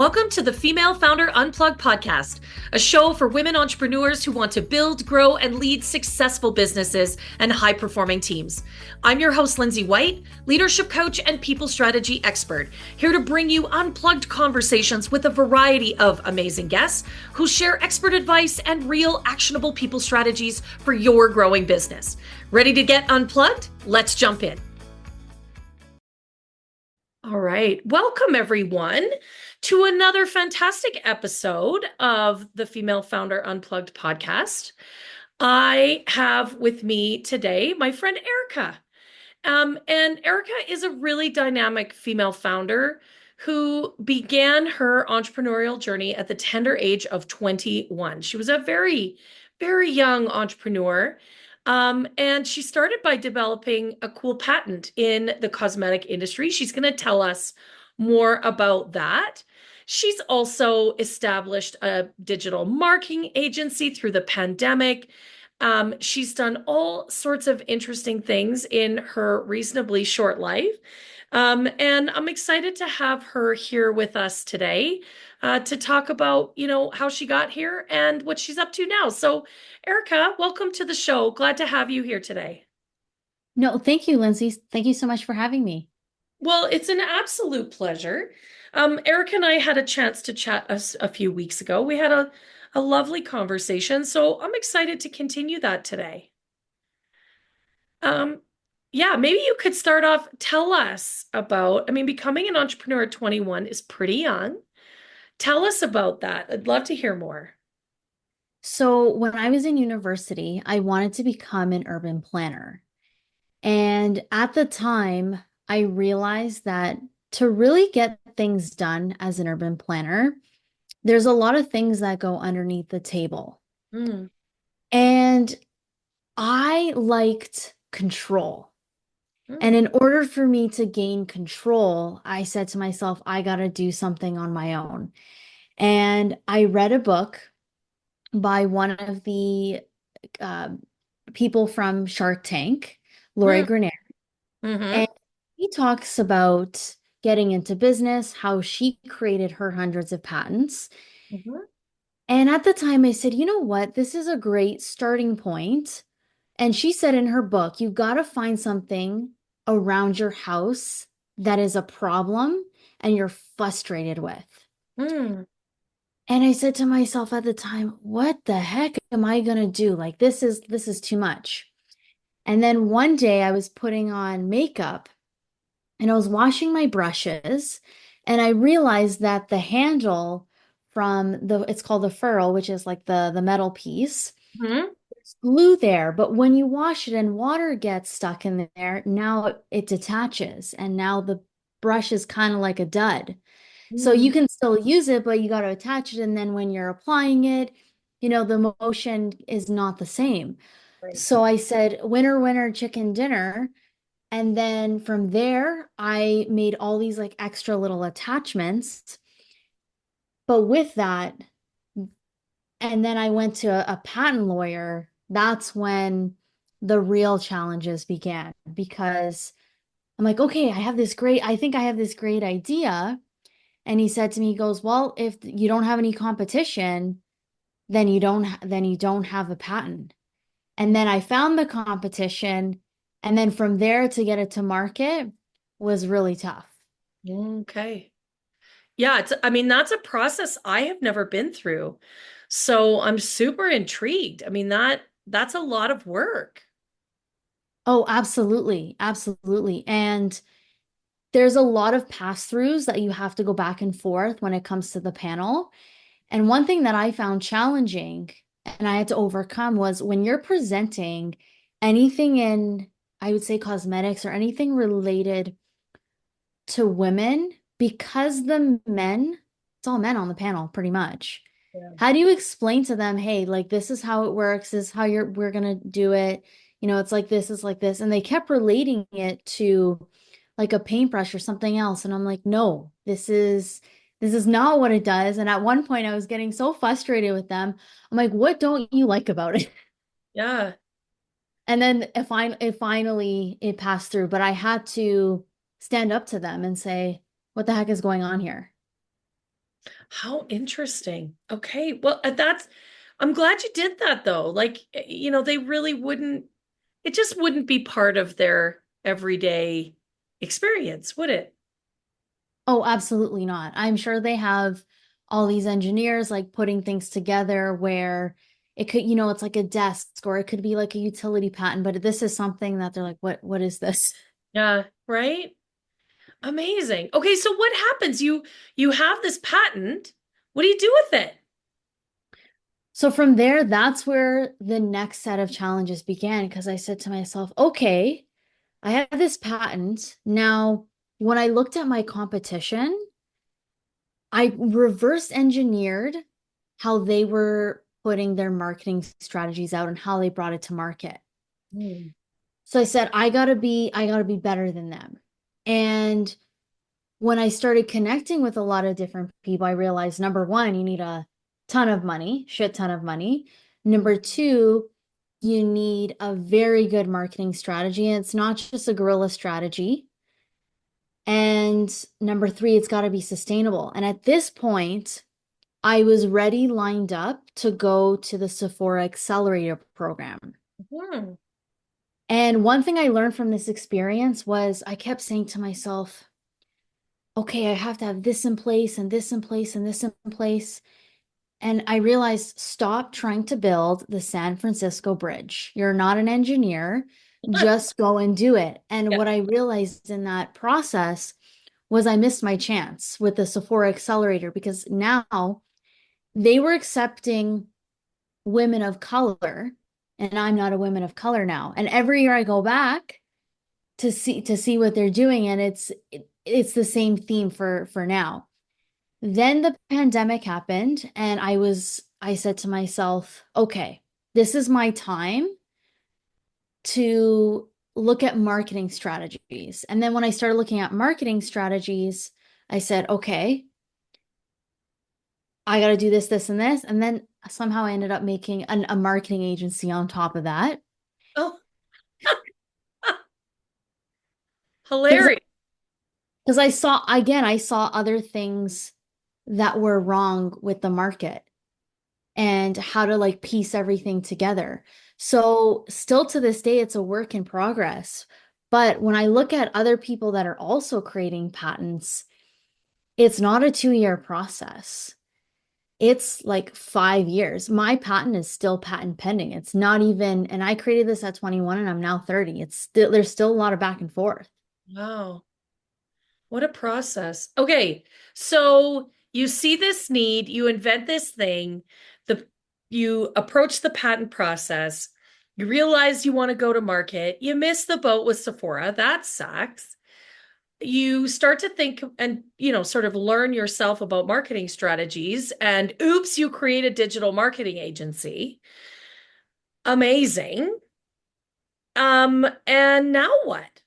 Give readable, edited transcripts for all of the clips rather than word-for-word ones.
Welcome to the Female Founder Unplugged podcast, a show for women entrepreneurs who want to build, grow, and lead successful businesses and high performing teams. I'm your host, Lindsay White, leadership coach and people strategy expert, here to bring you unplugged conversations with a variety of amazing guests who share expert advice and real actionable people strategies for your growing business. Ready to get unplugged? Let's jump in. All right. Welcome, everyone, to another fantastic episode of the Female Founder Unplugged podcast. I have with me today my friend Erika. And Erika is a really dynamic female founder who began her entrepreneurial journey at the tender age of 21. She was a very, very young entrepreneur. And she started by developing a cool patent in the cosmetic industry. She's going to tell us more about that. She's also established a digital marketing agency through the pandemic. She's done all sorts of interesting things in her reasonably short life. And I'm excited to have her here with us today to talk about, how she got here and what she's up to now. So, Erika, welcome to the show. Glad to have you here today. No, thank you, Lindsay. Thank you so much for having me. Well, it's an absolute pleasure. Erika and I had a chance to chat a few weeks ago. We had a lovely conversation, so I'm excited to continue that today. Um, yeah, maybe you could start off, tell us about, becoming an entrepreneur at 21 is pretty young. Tell us about that. I'd love to hear more. So, when I was in university, I wanted to become an urban planner. And at the time, I realized that to really get things done as an urban planner, there's a lot of things that go underneath the table. Mm, And I liked control. And mm, in order for me to gain control, I said to myself, I got to do something on my own. And I read a book by one of the uh, people from Shark Tank, Lori mm, Greiner. mm-hmm, And he talks about getting into business, how she created her hundreds of patents. mm-hmm. And at the time, I said, you know what? This is a great starting point. And she said in her book, you got to find something around your house that is a problem and you're frustrated with. Mm, And I said to myself at the time, what the heck am I gonna do? Like this is too much. And then one day I was putting on makeup and I was washing my brushes and I realized that the handle from it's called the ferrule, which is like the metal piece, mm, there's glue there, but when you wash it and water gets stuck in there, now it detaches and now the brush is kind of like a dud. So mm. you can still use it, but you got to attach it. And then when you're applying it, the motion is not the same. Right. So I said, winner, winner, chicken dinner. And then from there, I made all these like extra little attachments. But with that, and then I went to a patent lawyer. That's when the real challenges began because I'm like, okay, I think I have this great idea. And he said to me, he goes, well, if you don't have any competition, then you don't have a patent. And then I found the competition, and then from there to get it to market was really tough. Okay. Yeah, that's a process I have never been through. So I'm super intrigued. That's a lot of work. Oh, absolutely. Absolutely. And there's a lot of pass-throughs that you have to go back and forth when it comes to the panel. And one thing that I found challenging and I had to overcome was when you're presenting anything in, I would say, cosmetics or anything related to women, because it's all men on the panel pretty much. Yeah. How do you explain to them, hey, like this is how it works, this is how we're gonna do it. It's like this, it's like this. And they kept relating it to like a paintbrush or something else. And I'm like, no, this is not what it does. And at one point I was getting so frustrated with them. I'm like, what don't you like about it? Yeah. And then it finally it passed through, but I had to stand up to them and say, what the heck is going on here? How interesting. Okay. Well, I'm glad you did that though. Like, they really wouldn't, it just wouldn't be part of their everyday experience, would it? Oh, absolutely not. I'm sure they have all these engineers like putting things together where it could, it's like a desk or it could be like a utility patent, but this is something that they're like, what is this? Yeah, right? Amazing. Okay, so what happens? You have this patent. What do you do with it? So from there, that's where the next set of challenges began because I said to myself, okay, I have this patent. Now, when I looked at my competition, I reverse engineered how they were putting their marketing strategies out and how they brought it to market. Hmm. So I said, I gotta be better than them. And when I started connecting with a lot of different people, I realized number one, you need a ton of money, shit ton of money. Number two, you need a very good marketing strategy. And it's not just a guerrilla strategy. And number three, it's got to be sustainable. And at this point, I was ready, lined up to go to the Sephora Accelerator program. Hmm. And one thing I learned from this experience was I kept saying to myself, okay, I have to have this in place and this in place and this in place. And I realized stop trying to build the San Francisco Bridge. You're not an engineer, just go and do it. And Yeah. what I realized in that process was I missed my chance with the Sephora Accelerator because now they were accepting women of color, and I'm not a woman of color now. And every year I go back to see what they're doing, and it's the same theme for now. Then the pandemic happened, and I said to myself, okay, this is my time to look at marketing strategies. And then when I started looking at marketing strategies, I said, okay, I got to do this, this, and this. And then somehow I ended up making a marketing agency on top of that Oh, because hilarious. because I saw other things that were wrong with the market and how to like piece everything together. So still to this day, it's a work in progress. But when I look at other people that are also creating patents, it's not a 2-year process. It's like 5 years. My patent is still patent pending. It's not even, and I created this at 21 and I'm now 30. There's still a lot of back and forth. Wow. What a process. Okay, so you see this need, you invent this thing, the you approach the patent process, you realize you want to go to market, you miss the boat with Sephora, that sucks. You start to think and, sort of learn yourself about marketing strategies, and oops, you create a digital marketing agency. Amazing. And now what?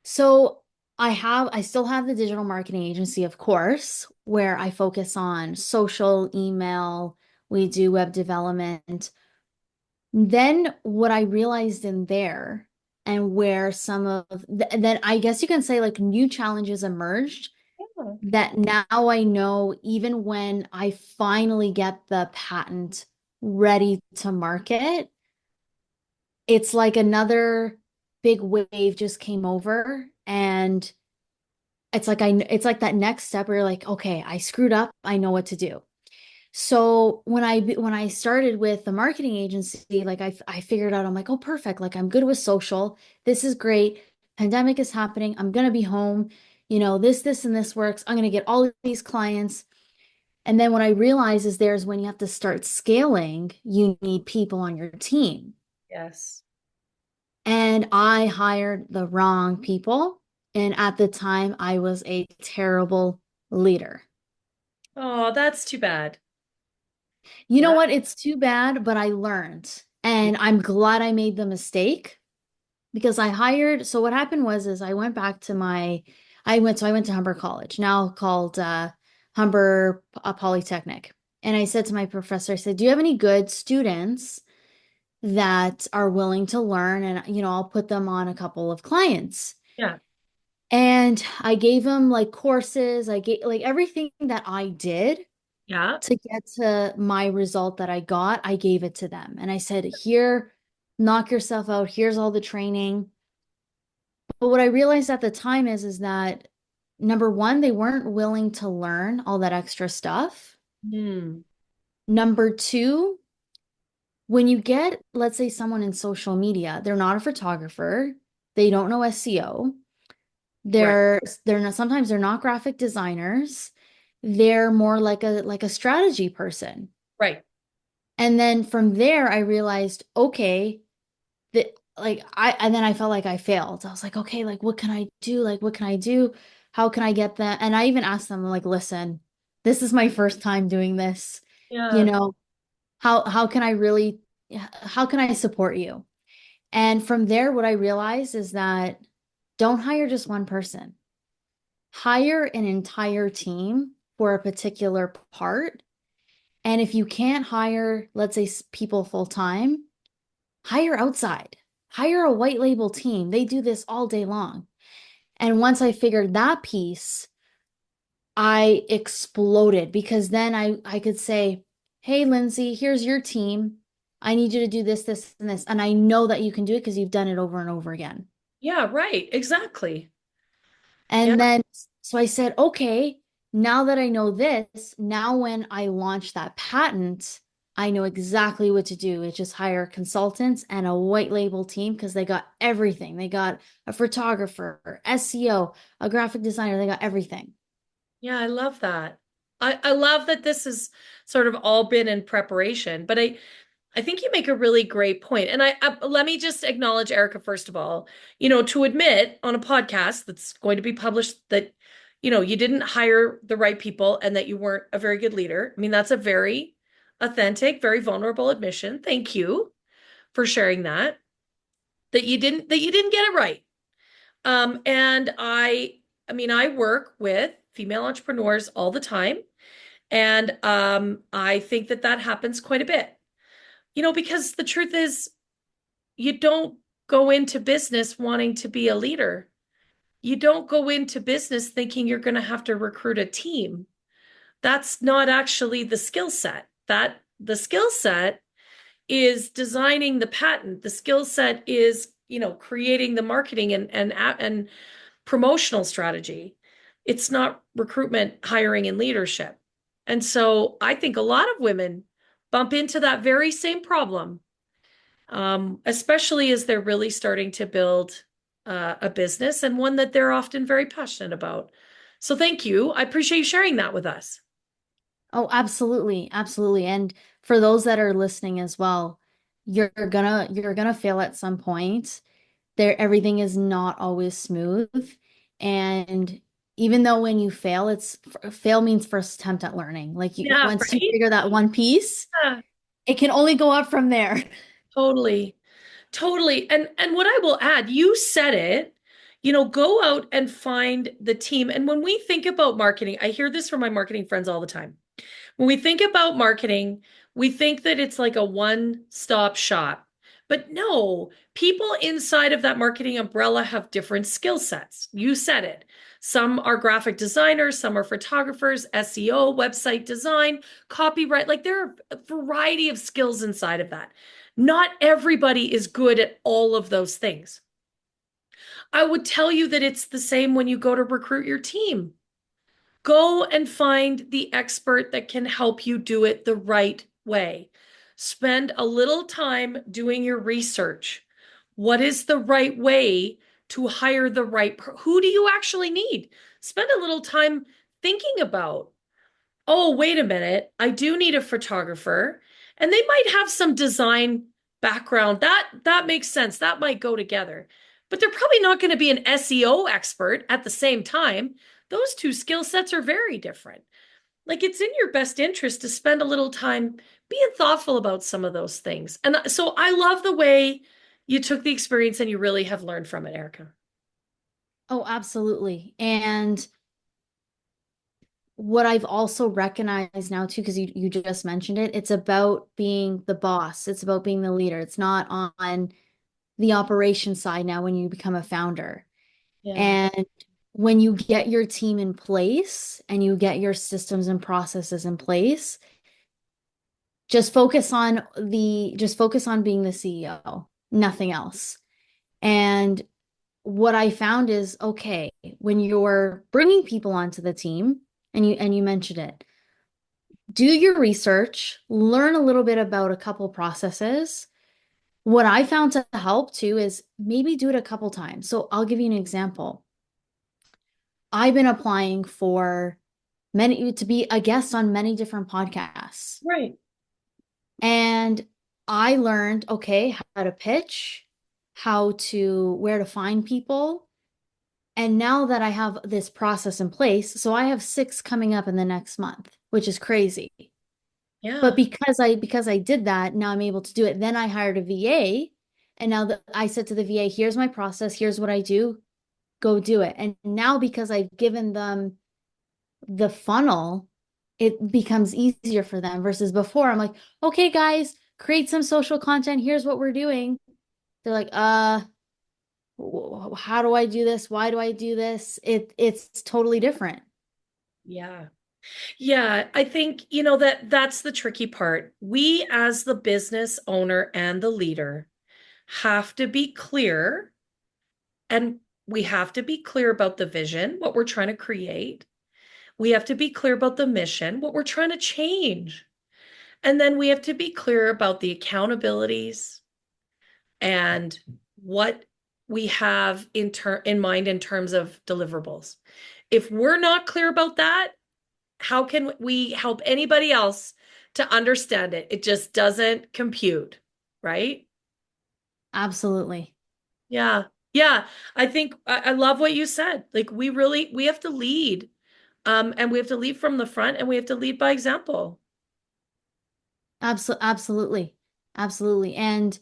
So I still have the digital marketing agency, of course, where I focus on social, email, we do web development. Then what I realized in there and where some of then I guess you can say like new challenges emerged Yeah. that now I know even when I finally get the patent ready to market, it's like another big wave just came over and it's like that next step where you're like, okay, I screwed up, I know what to do. So when I started with the marketing agency, like I figured out I'm like, oh, perfect. Like I'm good with social. This is great. Pandemic is happening. I'm gonna be home. This and this works. I'm gonna get all of these clients. And then what I realize is there's when you have to start scaling, you need people on your team. Yes. And I hired the wrong people. And at the time, I was a terrible leader. Oh, that's too bad. You know Yeah. what? It's too bad, but I learned. And I'm glad I made the mistake because so what happened is I went to Humber College, now called Humber Polytechnic. And I said to my professor, I said, do you have any good students that are willing to learn? And, I'll put them on a couple of clients. Yeah. And I gave them like courses. I gave like everything that I did Yeah. to get to my result that I got, I gave it to them. And I said, here, knock yourself out. Here's all the training. But what I realized at the time is that number one, they weren't willing to learn all that extra stuff. Hmm. Number two, when you get, let's say, someone in social media, they're not a photographer, they don't know SEO, Right. they're not sometimes they're not graphic designers, they're more like a strategy person. Right. And then from there, I realized, okay, that like and then I felt like I failed. I was like, okay, like what can I do? Like what can I do? How can I get that? And I even asked them, like, listen, this is my first time doing this. You Yeah. know, how can I really, how can I support you? And from there, what I realized is that don't hire just one person. Hire an entire team for a particular part. And if you can't hire, let's say, people full time, hire outside. Hire a white label team. They do this all day long. And once I figured that piece, I exploded because then I could say, "Hey, Lindsay, here's your team. I need you to do this, this, and this." And I know that you can do it because you've done it over and over again. Yeah. Right. Exactly. Yeah. And then, so I said, okay, now that I know this, now when I launch that patent, I know exactly what to do. It's just hire consultants and a white label team because they got everything. They got a photographer, SEO, a graphic designer, they got everything. Yeah. I love that. I love that this has sort of all been in preparation, but I think you make a really great point. And let me just acknowledge Erika, first of all, to admit on a podcast that's going to be published that, you didn't hire the right people and that you weren't a very good leader. I mean, that's a very authentic, very vulnerable admission. Thank you for sharing that you didn't get it right. And I mean, I work with female entrepreneurs all the time. And I think that that happens quite a bit, because the truth is, you don't go into business wanting to be a leader. You don't go into business thinking you're going to have to recruit a team. That's not actually the skill set. That the skill set is designing the patent. The skill set is, creating the marketing and promotional strategy. It's not recruitment, hiring, and leadership. And so I think a lot of women bump into that very same problem, especially as they're really starting to build a business and one that they're often very passionate about. So thank you. I appreciate you sharing that with us. Oh, absolutely, absolutely. And for those that are listening as well, you're gonna fail at some point. There, everything is not always smooth. And even though when you fail, fail means first attempt at learning. Like you, Yeah, once you right? figure that one piece, Yeah, it can only go up from there. totally. Totally. And what I will add, you said it, go out and find the team. And when we think about marketing, I hear this from my marketing friends all the time. When we think about marketing, we think that it's like a one-stop shop. But no, people inside of that marketing umbrella have different skill sets. You said it. Some are graphic designers, some are photographers, SEO, website design, copyright. Like there are a variety of skills inside of that. Not everybody is good at all of those things. I would tell you that it's the same when you go to recruit your team. Go and find the expert that can help you do it the right way. Spend a little time doing your research. What is the right way to hire the right who do you actually need? Spend a little time thinking about, oh, wait a minute, I do need a photographer, and they might have some design background. That makes sense. That might go together. But they're probably not going to be an SEO expert at the same time. Those two skill sets are very different. Like it's in your best interest to spend a little time being thoughtful about some of those things. And so I love the way you took the experience and you really have learned from it, Erika. Oh, absolutely. And what I've also recognized now too, because you just mentioned it, it's about being the boss. It's about being the leader. It's not on the operation side now when you become a founder. Yeah. And when you get your team in place and you get your systems and processes in place, just focus on being the CEO, nothing else. And what I found is, okay, when you're bringing people onto the team, and you mentioned it, do your research, learn a little bit about a couple processes. What I found to help too is maybe do it a couple times. So I'll give you an example. I've been applying for many to be a guest on many different podcasts. Right. And I learned, okay, how to pitch, where to find people. And now that I have this process in place, so I have six coming up in the next month, which is crazy. But Yeah. because I did that, now I'm able to do it. Then I hired a VA, and now that I said to the VA, here's my process, here's what I do, go do it. And now because I've given them the funnel, it becomes easier for them versus before. I'm like, okay, guys, create some social content. Here's what we're doing. They're like, how do I do this? Why do I do this? It's totally different. Yeah. Yeah, I think, that's the tricky part. We, as the business owner and the leader, have to be clear, and we have to be clear about the vision, what we're trying to create. We have to be clear about the mission, what we're trying to change. And then we have to be clear about the accountabilities and what we have in mind in terms of deliverables. If we're not clear about that, how can we help anybody else to understand it? It just doesn't compute, right? Absolutely. Yeah. Yeah. I think I love what you said. Like we have to lead. And we have to lead from the front and we have to lead by example. Absolutely. Absolutely. And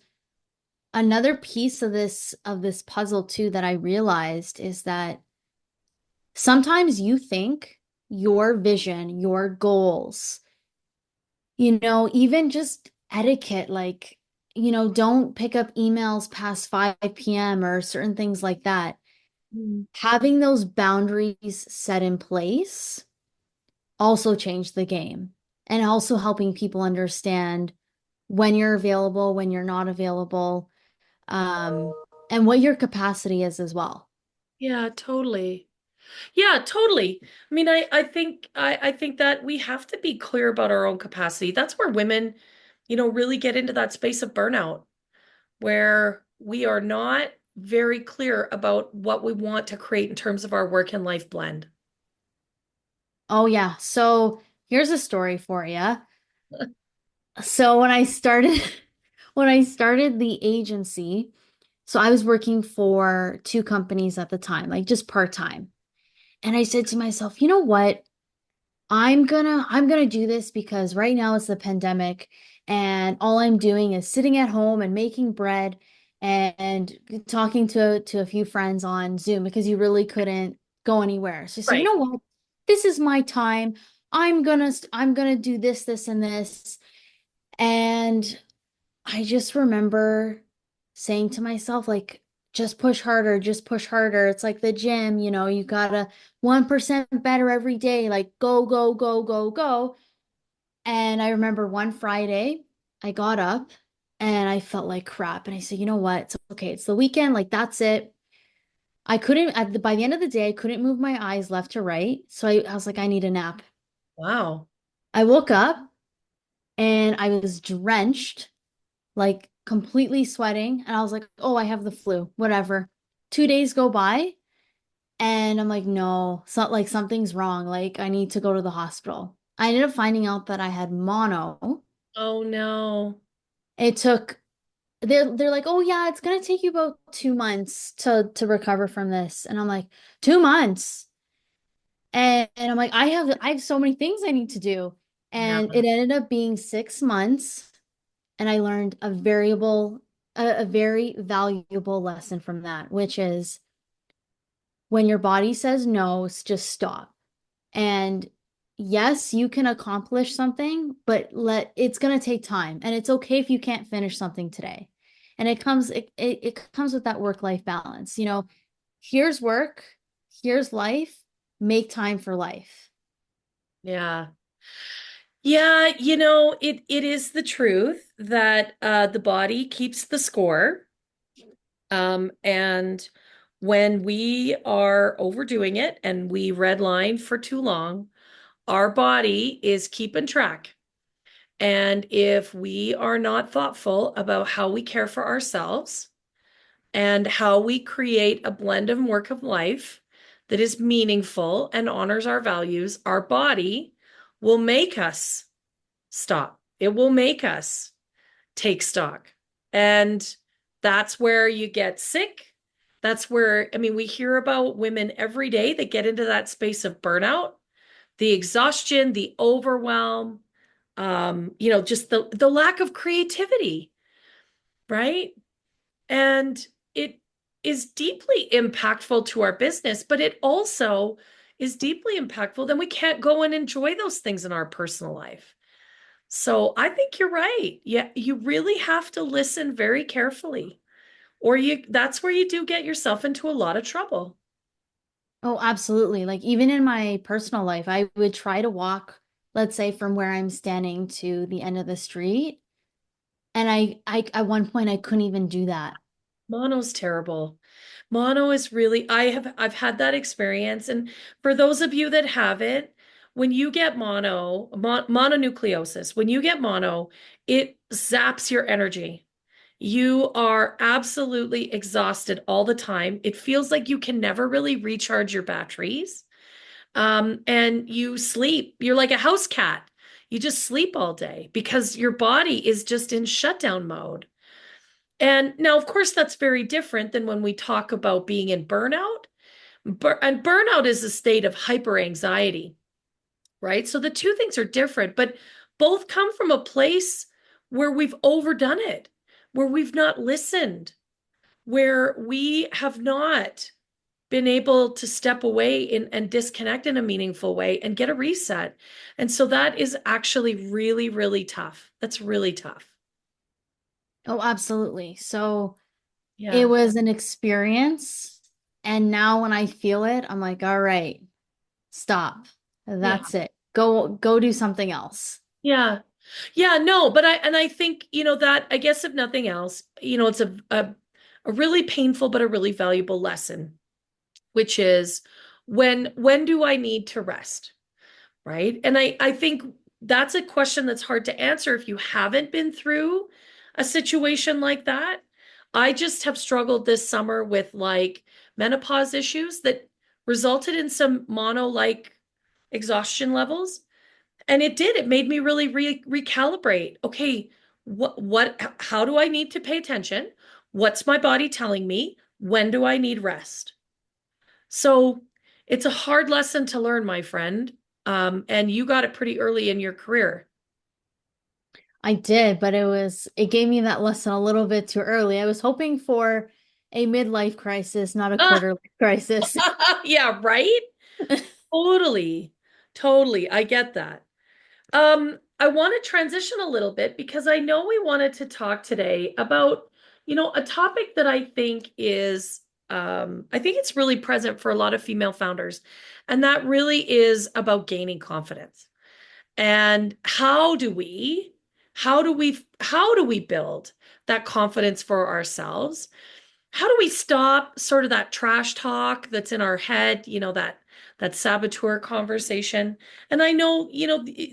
another piece of this puzzle too that I realized is that sometimes you think your vision, your goals, even just etiquette, like, don't pick up emails past 5 p.m. or certain things like that. Mm. Having those boundaries set in place also changed the game and also helping people understand when you're available, when you're not available, um, and what your capacity is as well. Yeah, totally. Yeah, totally. I mean, I think that we have to be clear about our own capacity. That's where women, really get into that space of burnout, where we are not very clear about what we want to create in terms of our work and life blend. Oh yeah. So here's a story for you. So when I started the agency, so I was working for two companies at the time, like just part-time. And I said to myself, you know what? I'm gonna do this because right now it's the pandemic and all I'm doing is sitting at home and making bread and talking to a few friends on Zoom because you really couldn't go anywhere. So I said, you Right. know what? This is my time. I'm gonna do this, this, and this. And I just remember saying to myself, like, just push harder, just push harder. It's like the gym, you gotta 1% better every day, like go, go, go, go, go. And I remember one Friday, I got up and I felt like crap. And I said, you know what? It's okay. It's the weekend. Like, that's it. I couldn't, by the end of the day, I couldn't move my eyes left to right. So I was like, I need a nap. Wow. I woke up and I was drenched, like completely sweating. And I was like, oh, I have the flu, whatever. 2 days go by and I'm like, no, like something's wrong. Like I need to go to the hospital. I ended up finding out that I had mono. Oh no. It took, they're like, oh yeah, it's gonna take you about 2 months to recover from this. And I'm like, 2 months. And I'm like, I have so many things I need to do. Yeah. And it ended up being 6 months. And I learned a very valuable lesson from that, which is when your body says no, just stop. And yes, you can accomplish something, but it's going to take time. And it's okay if you can't finish something today. And it comes with that work-life balance. Here's work, here's life, make time for life. Yeah. Yeah, it is the truth that the body keeps the score. And when we are overdoing it and we redline for too long, our body is keeping track. And if we are not thoughtful about how we care for ourselves and how we create a blend and work of life that is meaningful and honors our values, our body will make us stop. It will make us take stock. And that's where you get sick. That's where, I mean, we hear about women every day that get into that space of burnout, the exhaustion, the overwhelm, just the lack of creativity, right? And it is deeply impactful to our business, but it also is deeply impactful. Then we can't go and enjoy those things in our personal life. So I think you're right. Yeah, you really have to listen very carefully, or that's where you do get yourself into a lot of trouble. Oh, absolutely. Like even in my personal life, I would try to walk, let's say from where I'm standing to the end of the street. And I at one point I couldn't even do that. Mono's terrible. Mono is really, I've had that experience. And for those of you that haven't, when you get mononucleosis, when you get mono, it zaps your energy. You are absolutely exhausted all the time. It feels like you can never really recharge your batteries. And you sleep. You're like a house cat. You just sleep all day because your body is just in shutdown mode. And now, of course, that's very different than when we talk about being in burnout. And burnout is a state of hyper anxiety, right? So the two things are different, but both come from a place where we've overdone it, where we've not listened, where we have not been able to step away and disconnect in a meaningful way and get a reset. And so that is actually really, really tough. That's really tough. Oh, absolutely. So it Yeah. was an experience. And now when I feel it, I'm like, all right, stop. Yeah. That's it. Go do something else. Yeah. Yeah, no, but I think, that I guess if nothing else, it's a really painful but a really valuable lesson, which is when do I need to rest? Right? And I think that's a question that's hard to answer if you haven't been through a situation like that. I just have struggled this summer with like menopause issues that resulted in some mono-like exhaustion levels. And it made me really recalibrate. Okay, how do I need to pay attention? What's my body telling me? When do I need rest? So it's a hard lesson to learn, my friend. And you got it pretty early in your career. I did, but it gave me that lesson a little bit too early. I was hoping for a midlife crisis, not a Ah, quarter life crisis. yeah, right? Totally. Totally. I get that. I want to transition a little bit because I know we wanted to talk today about, a topic that I think it's really present for a lot of female founders, and that really is about gaining confidence. And how do we build that confidence for ourselves? How do we stop sort of that trash talk that's in our head, that saboteur conversation? And I know,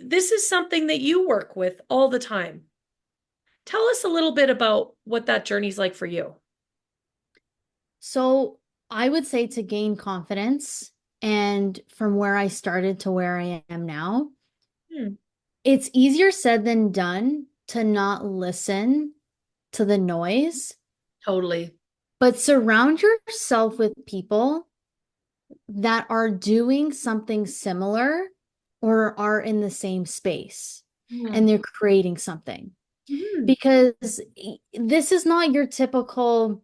this is something that you work with all the time. Tell us a little bit about what that journey's like for you. So I would say to gain confidence and from where I started to where I am now, Hmm, it's easier said than done to not listen to the noise, totally. but surround yourself with people that are doing something similar or are in the same space Hmm. and they're creating something. Mhm. Because this is not your typical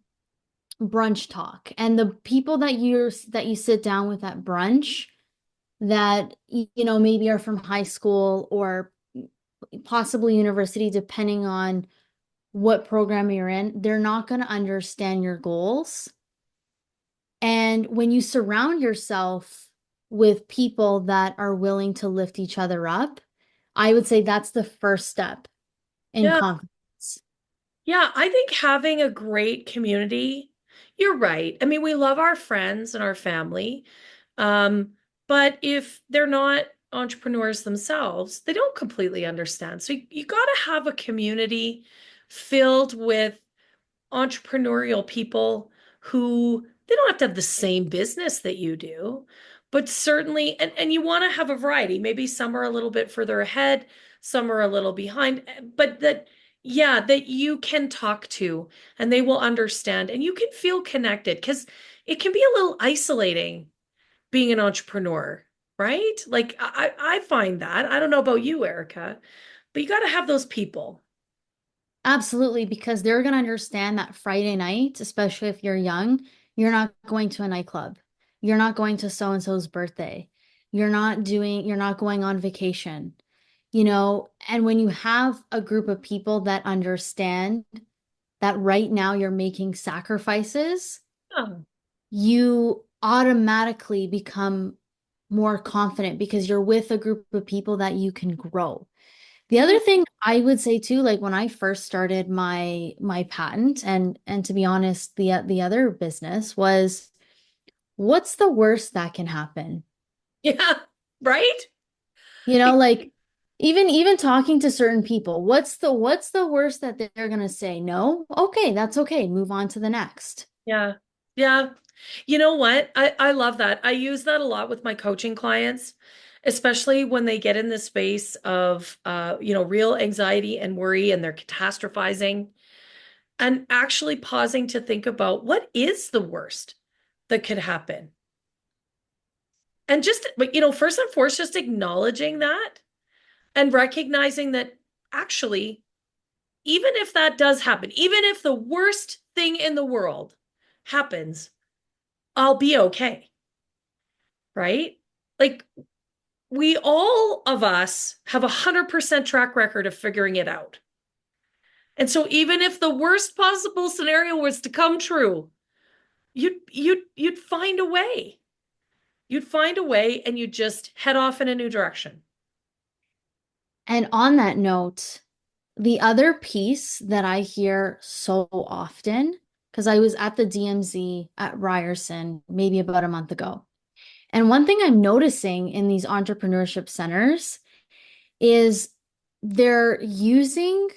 brunch talk. And the people that you sit down with at brunch that maybe are from high school or possibly university, depending on what program you're in, they're not going to understand your goals And when you surround yourself with people that are willing to lift each other up, I would say that's the first step in Yeah. confidence. Yeah, I think having a great community, you're right. I mean, we love our friends and our family. Um, but if they're not entrepreneurs themselves, they don't completely understand. So you got to have a community filled with entrepreneurial people who they don't have to have the same business that you do, but certainly, and you want to have a variety. Maybe some are a little bit further ahead, some are a little behind, but that, yeah, that you can talk to and they will understand and you can feel connected because it can be a little isolating being an entrepreneur, right? Like I find that. I don't know about you, Erica, but you got to have those people. Absolutely, because they're going to understand that Friday night, especially if you're young, you're not going to a nightclub. You're not going to so and so's birthday. You're not going on vacation, and when you have a group of people that understand that right now you're making sacrifices, Oh, you automatically become more confident because you're with a group of people that you can grow. The yeah. other thing I would say too, like when I first started my patent and to be honest, the other business was what's the worst that can happen? Yeah, right? Like even talking to certain people, what's the worst that they're gonna say? No? Okay, that's okay. Move on to the next. Yeah. Yeah. You know what? I love that. I use that a lot with my coaching clients, especially when they get in the space of real anxiety and worry and they're catastrophizing and actually pausing to think about what is the worst that could happen. And just, but first and foremost, just acknowledging that and recognizing that actually, even if that does happen, even if the worst thing in the world happens, I'll be okay, right? Like we all of us have 100% track record of figuring it out. And so even if the worst possible scenario was to come true, you'd find a way. You'd find a way and you'd just head off in a new direction. And on that note, the other piece that I hear so often, because I was at the DMZ at Ryerson maybe about a month ago. And one thing I'm noticing in these entrepreneurship centers is they're using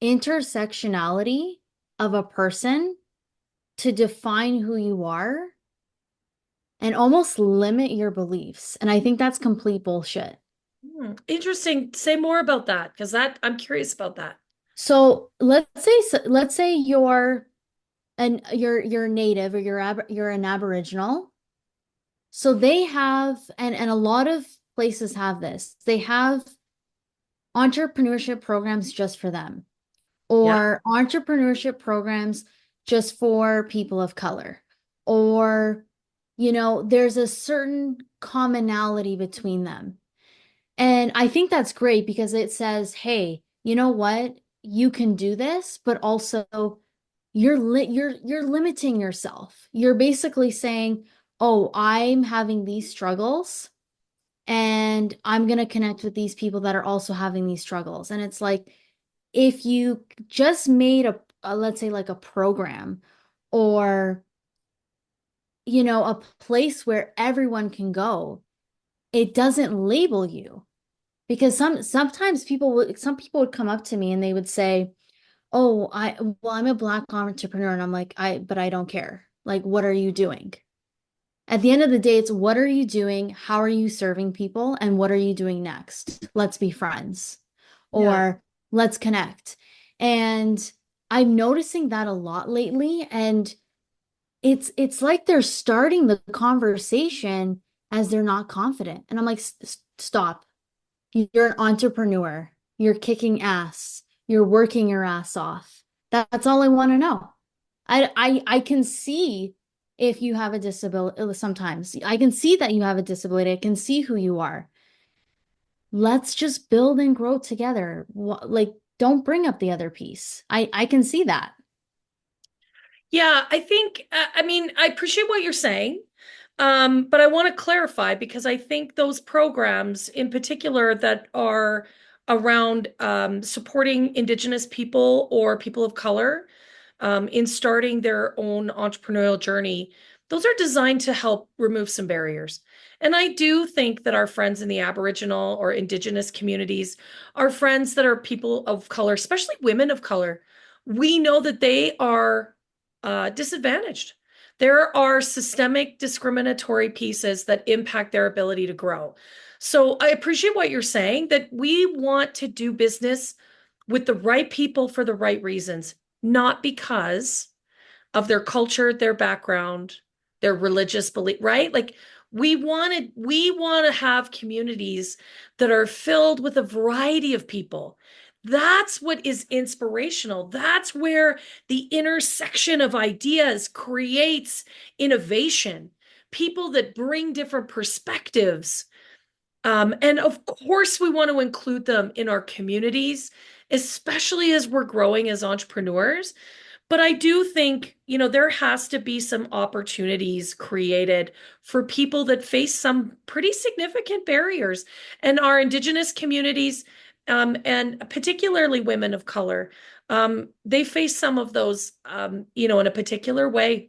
intersectionality of a person to define who you are and almost limit your beliefs. And I think that's complete bullshit. Interesting. Say more about that because that I'm curious about that. So let's say you're native or you're an Aboriginal. So they have and a lot of places have this. They have entrepreneurship programs just for them Yeah. or entrepreneurship programs just for people of color. Or there's a certain commonality between them. And I think that's great because it says, hey, you know what? You can do this, but also you're limiting yourself. You're basically saying, "Oh, I'm having these struggles and I'm going to connect with these people that are also having these struggles." And it's like if you just made let's say like a program or a place where everyone can go, it doesn't label you. Because some people would come up to me and they would say, "Oh, I'm a Black entrepreneur." And I'm like, but I don't care. Like, what are you doing? At the end of the day, it's what are you doing? How are you serving people? And what are you doing next? Let's be friends Yeah. or let's connect. And I'm noticing that a lot lately. And it's like they're starting the conversation as they're not confident. And I'm like, Stop. You're an entrepreneur. You're kicking ass. You're working your ass off. That's all I want to know. I can see if you have a disability sometimes. I can see that you have a disability. I can see who you are. Let's just build and grow together. Like, don't bring up the other piece. I can see that. Yeah, I think, I mean, I appreciate what you're saying, but I want to clarify because I think those programs in particular that are around supporting Indigenous people or people of color in starting their own entrepreneurial journey, those are designed to help remove some barriers. And I do think that our friends in the Aboriginal or Indigenous communities, our friends that are people of color, especially women of color, we know that they are disadvantaged. There are systemic discriminatory pieces that impact their ability to grow. So I appreciate what you're saying that we want to do business with the right people for the right reasons, not because of their culture, their background, their religious belief, right? Like we want to have communities that are filled with a variety of people. That's what is inspirational. That's where the intersection of ideas creates innovation. People that bring different perspectives. And of course, we want to include them in our communities, especially as we're growing as entrepreneurs. But I do think, there has to be some opportunities created for people that face some pretty significant barriers. And our Indigenous communities, and particularly women of color, they face some of those, in a particular way.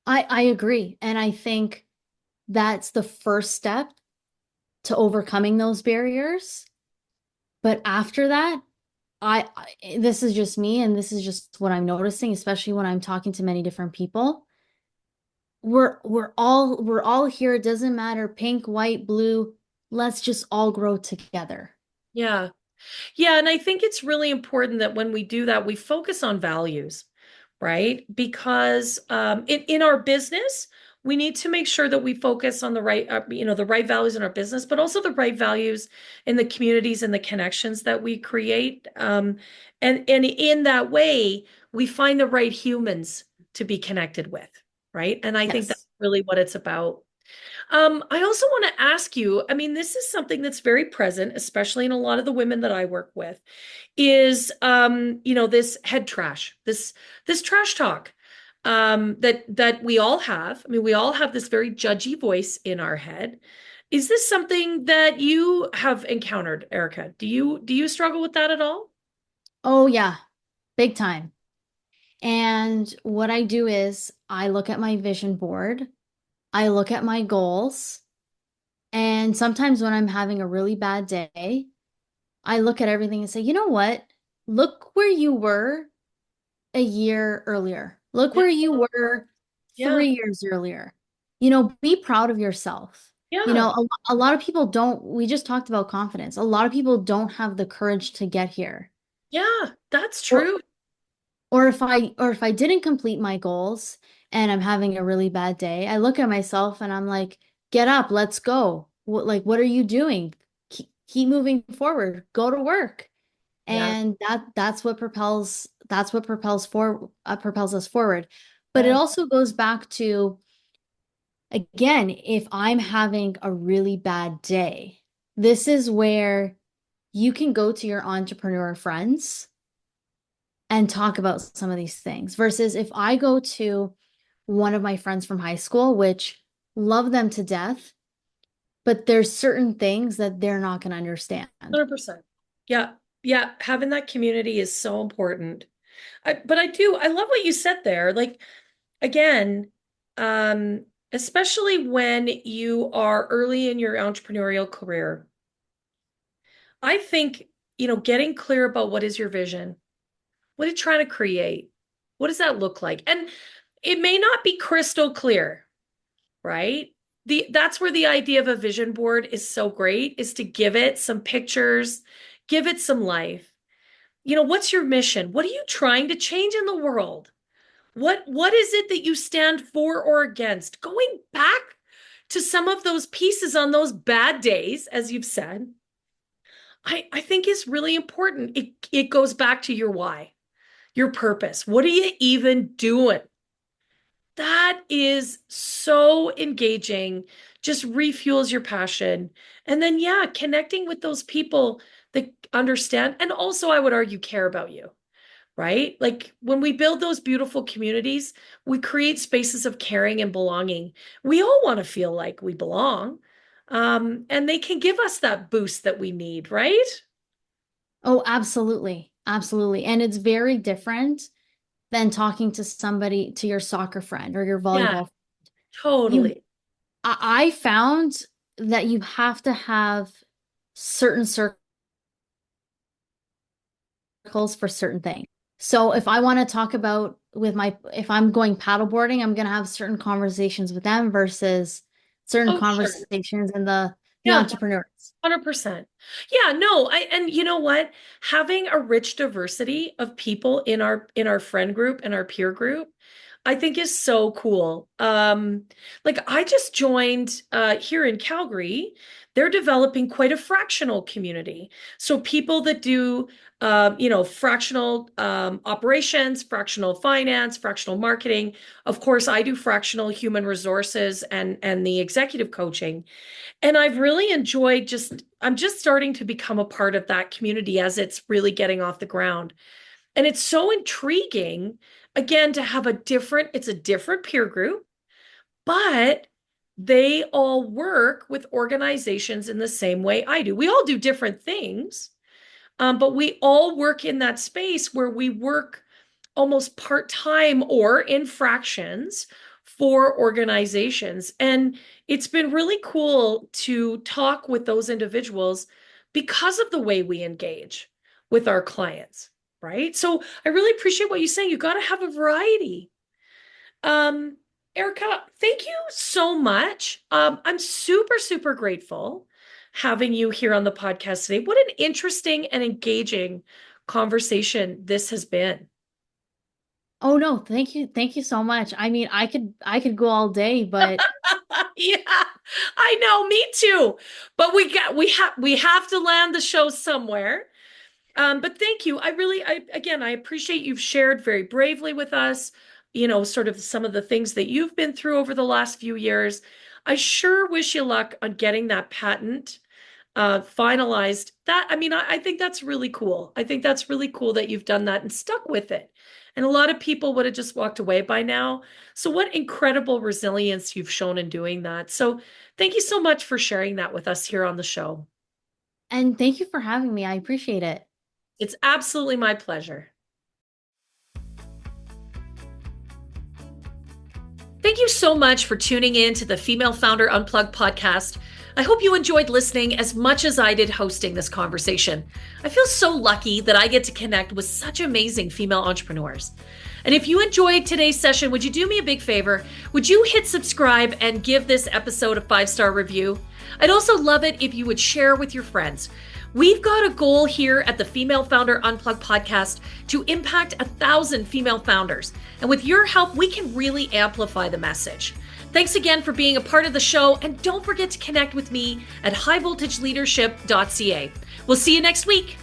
I agree. And I think that's the first step to overcoming those barriers. But after that, this is just me and this is just what I'm noticing, especially when I'm talking to many different people. We're all here. It doesn't matter pink, white, blue. Let's just all grow together. Yeah. Yeah, and I think it's really important that when we do that, we focus on values, right? Because in our business, we need to make sure that we focus on the right values in our business, but also the right values in the communities and the connections that we create. And in that way, we find the right humans to be connected with, right? And I think that's Yes. really what it's about. I also want to ask you, I mean, this is something that's very present, especially in a lot of the women that I work with, is this head trash, this trash talk that we all have. I mean, we all have this very judgy voice in our head. Is this something that you have encountered, Erica? Do you struggle with that at all? Oh yeah, big time. And what I do is I look at my vision board, I look at my goals, and sometimes when I'm having a really bad day, I look at everything and say, you know what? Look where you were a year earlier. Look Yeah, where you were yeah, 3 years earlier. Be proud of yourself. yeah, A lot of people don't, we just talked about confidence. A lot of people don't have the courage to get here. yeah, that's Or true. or if I didn't complete my goals and I'm having a really bad day, I look at myself and I'm like, get up, let's go. What are you doing? Keep moving forward. Go to work. Yeah, And that's what propels us forward. But it yeah, also goes back to, again, if I'm having a really bad day, this is where you can go to your entrepreneur friends and talk about some of these things versus if I go to one of my friends from high school, which love them to death, but there's certain things that they're not going to understand. 100%. Yeah, yeah, having that community is so important. But I love what you said there. Like, again, especially when you are early in your entrepreneurial career, I think, getting clear about what is your vision, what are you trying to create, what does that look like? And it may not be crystal clear, right? That's where the idea of a vision board is so great, is to give it some pictures, give it some life. What's your mission? What are you trying to change in the world? What is it that you stand for or against? Going back to some of those pieces on those bad days, as you've said, I think is really important. It goes back to your why, your purpose. What are you even doing? That is so engaging, just refuels your passion. And then, yeah, connecting with those people that understand and also, I would argue, care about you. right? Like when we build those beautiful communities, we create spaces of caring and belonging. We all want to feel like we belong. And they can give us that boost that we need, right? Oh, absolutely. Absolutely. And it's very different than talking to somebody, to your soccer friend or your Yeah, volleyball. You, totally. I found that you have to have certain circles for certain things. So if I want to talk about if I'm going paddleboarding, I'm going to have certain conversations with them versus certain Oh, sure. conversations in the Yeah, entrepreneurs. 100%. Yeah, no, and you know what? Having a rich diversity of people in our friend group and our peer group, I think is so cool. Like I just joined here in Calgary, they're developing quite a fractional community. So people that do fractional operations, fractional finance, fractional marketing. Of course, I do fractional human resources and the executive coaching. And I've really enjoyed I'm just starting to become a part of that community as it's really getting off the ground. And it's so intriguing, again, to have it's a different peer group, but they all work with organizations in the same way I do. We all do different things, but we all work in that space where we work almost part-time or in fractions for organizations. And it's been really cool to talk with those individuals because of the way we engage with our clients, right? So I really appreciate what you're saying. You got to have a variety. Um, Erika, thank you so much. I'm super, super grateful having you here on the podcast today. What an interesting and engaging conversation this has been. Oh no, thank you. Thank you so much. I mean, I could go all day, but Yeah, I know, me too. But we have to land the show somewhere. But thank you. I appreciate you've shared very bravely with us, sort of some of the things that you've been through over the last few years. I sure wish you luck on getting that patent finalized. I think that's really cool. I think that's really cool that you've done that and stuck with it. And a lot of people would have just walked away by now. So what incredible resilience you've shown in doing that. So thank you so much for sharing that with us here on the show. and thank you for having me. I appreciate it. It's absolutely my pleasure. Thank you so much for tuning in to the Female Founder Unplugged podcast. I hope you enjoyed listening as much as I did hosting this conversation. I feel so lucky that I get to connect with such amazing female entrepreneurs. And if you enjoyed today's session, would you do me a big favor? Would you hit subscribe and give this episode a 5-star review? I'd also love it if you would share with your friends. We've got a goal here at the Female Founder Unplugged podcast to impact 1,000 female founders. And with your help, we can really amplify the message. Thanks again for being a part of the show. And don't forget to connect with me at highvoltageleadership.ca. We'll see you next week.